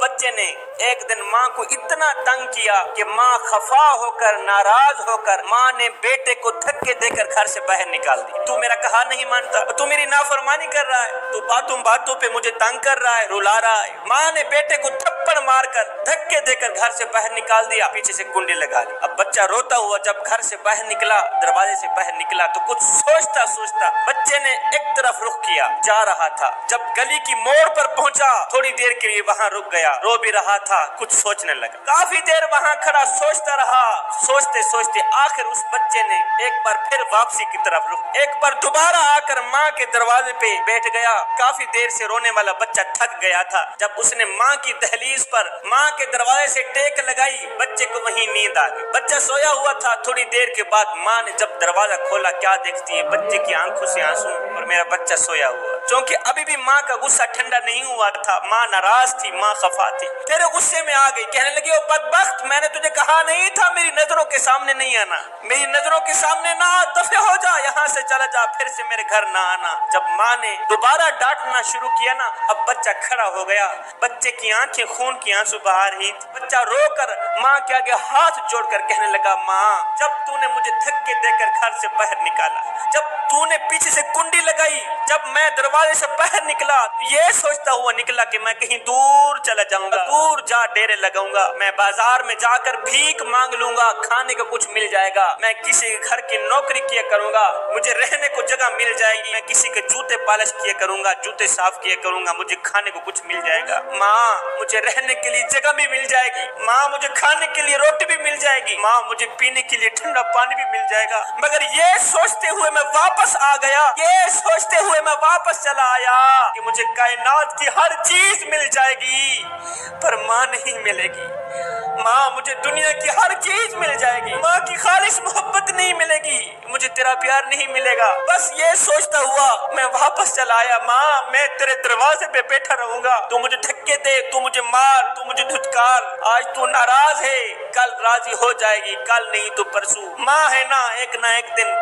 بچے نے ایک دن ماں کو اتنا تنگ کیا کہ ماں خفا ہو کر ناراض ہو کر ماں نے بیٹے کو دھکے دے کر گھر سے باہر نکال دی۔ تو میرا کہا نہیں مانتا، تو میری نافرمانی کر رہا ہے، تو باتوں باتوں پہ مجھے تنگ کر رہا ہے، رلا رہا ہے۔ ماں نے بیٹے کو تھپڑ مار کر دھکے دے کر گھر سے باہر نکال دیا، پیچھے سے کنڈی لگا لی۔ اب بچہ روتا ہوا جب گھر سے باہر نکلا، دروازے سے باہر نکلا تو کچھ سوچتا سوچتا بچے نے ایک طرف رخ کیا، جا رہا تھا۔ جب گلی کی موڑ پر پہنچا تھوڑی دیر کے لیے وہاں رک گیا، رو بھی رہا تھا، کچھ سوچنے لگا۔ کافی دیر وہاں کھڑا سوچتا رہا، سوچتے سوچتے آخر اس بچے نے ایک بار پھر واپسی کی طرف رخ، ایک بار دوبارہ آ کر ماں کے دروازے پہ بیٹھ گیا۔ کافی دیر سے رونے والا بچہ تھک گیا تھا۔ جب اس نے ماں کی دہلیز پر ماں کے دروازے سے ٹیک لگائی، بچے کو وہیں نیند آ گئی۔ بچہ سویا ہوا تھا، تھوڑی دیر کے بعد ماں نے جب دروازہ کھولا کیا دیکھتی ہے، بچے کی آنکھوں سے آنسو اور میرا بچہ سویا ہوا، چونکہ ابھی بھی ماں کا غصہ ٹھنڈا نہیں ہوا تھا۔ ماں ناراض تھی، ماں خفا تھی، پھر غصے میں آ گئی، کہنے لگی او بدبخت، میں نے تجھے کہا نہیں تھا میری نظروں کے سامنے نہیں آنا، میری نظروں کے سامنے نہ آ، دفع ہو جا، یہاں سے چلا جا، پھر سے میرے گھر نہ آنا۔ جب ماں نے دوبارہ ڈانٹنا شروع کیا نا، اب بچہ کھڑا ہو گیا، بچے کی آنکھیں خون کی آنسو بہا رہی، بچہ رو کر ماں کے آگے ہاتھ جوڑ کر کہنے لگا ماں، جب تو نے مجھے دھکے دے کر گھر سے باہر نکالا، جب تو نے پیچھے سے کنڈی لگائی، جب میں دروازے سے باہر نکلا یہ سوچتا ہوا نکلا کہ میں کہیں دور چلا جاؤں گا، دور جا ڈیرے لگاؤں گا، میں بازار میں جا کر بھیک مانگ لوں گا، کھانے کو کچھ مل جائے گا، میں کسی گھر کی نوکری کیا کروں گا، مجھے رہنے کو جگہ مل جائے گی، میں کسی کے جوتے پالش کیا کروں گا، جوتے صاف کیا کروں گا، مجھے کھانے کو کچھ مل جائے گا، ماں مجھے رہنے کے لیے جگہ بھی مل جائے گی، ماں مجھے کھانے کے لیے روٹی بھی مل جائے گی، ماں مجھے پینے کے لیے ٹھنڈا پانی بھی مل جائے گا۔ مگر یہ سوچتے ہوئے میں واپس آ گیا، یہ سوچتے ہوئے میں واپس چلا آیا کہ مجھے کائنات کی ہر چیز مل جائے گی پر ماں نہیں ملے گی، ماں مجھے دنیا کی ہر چیز مل جائے گی، ماں کی خالص محبت نہیں ملے گی، مجھے تیرا پیار نہیں ملے گا۔ بس یہ سوچتا ہوا میں واپس چلا آیا، ماں میں تیرے دروازے پہ بیٹھا رہوں گا، تو مجھے دھکے دے، تو مجھے مار، تو مجھے دھتکار، آج تو ناراض ہے کل راضی ہو جائے گی، کل نہیں تو پرسوں، ماں ہے نا ایک دن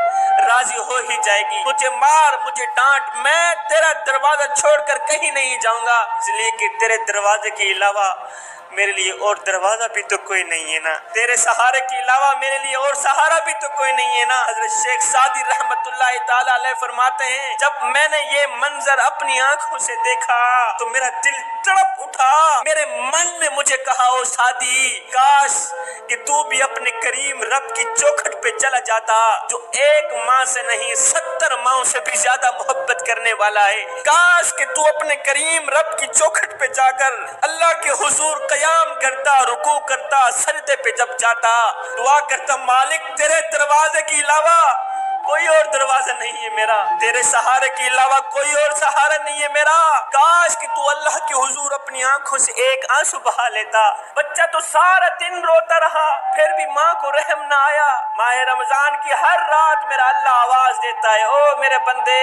راضی ہو ہی جائے گی، مجھے مار، مجھے ڈانٹ، میں تیرا دروازہ چھوڑ کر کہیں نہیں جاؤں گا، اس لیے کہ تیرے دروازے کے علاوہ میرے لیے اور دروازہ بھی تو کوئی نہیں ہے نا، تیرے سہارے کے علاوہ میرے لیے اور سہارا بھی تو کوئی نہیں ہے نا۔ حضرت شیخ سعدی رحمت اللہ تعالی علیہ فرماتے ہیں جب میں نے یہ منظر اپنی آنکھوں سے دیکھا تو میرا دل تڑپ اٹھا، میرے من نے مجھے کہا او سعدی کاش کہ تو بھی اپنے کریم رب کی چوکھٹ پہ چلا جاتا جو ایک ماں سے نہیں 70 ماؤں سے بھی زیادہ محبت کرنے والا ہے، کاش کہ تو اپنے کریم رب کی چوکھٹ پہ جا کر اللہ کے حضور قیام کرتا، رکوع کرتا، سجدے پہ جب جاتا دعا کرتا مالک تیرے دروازے کے علاوہ کوئی اور دروازہ نہیں ہے میرا، تیرے سہارے کے علاوہ کوئی اور سہارا نہیں ہے میرا، کاش کہ تو اللہ کے حضور اپنی آنکھوں سے ایک آنسو بہا لیتا۔ بچہ تو سارا دن روتا رہا، پھر بھی ماں کو رحم نہ آیا۔ ماہ رمضان کی ہر رات میرا اللہ آواز دیتا ہے او میرے بندے،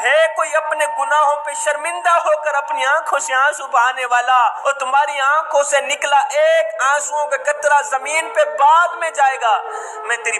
ہے کوئی اپنے گناہوں پہ شرمندہ ہو کر اپنی آنکھوں سے آنسو بہانے والا، اور تمہاری آنکھوں سے نکلا ایک آنسوؤں کا قطرہ زمین پہ بعد میں جائے گا، میں تیری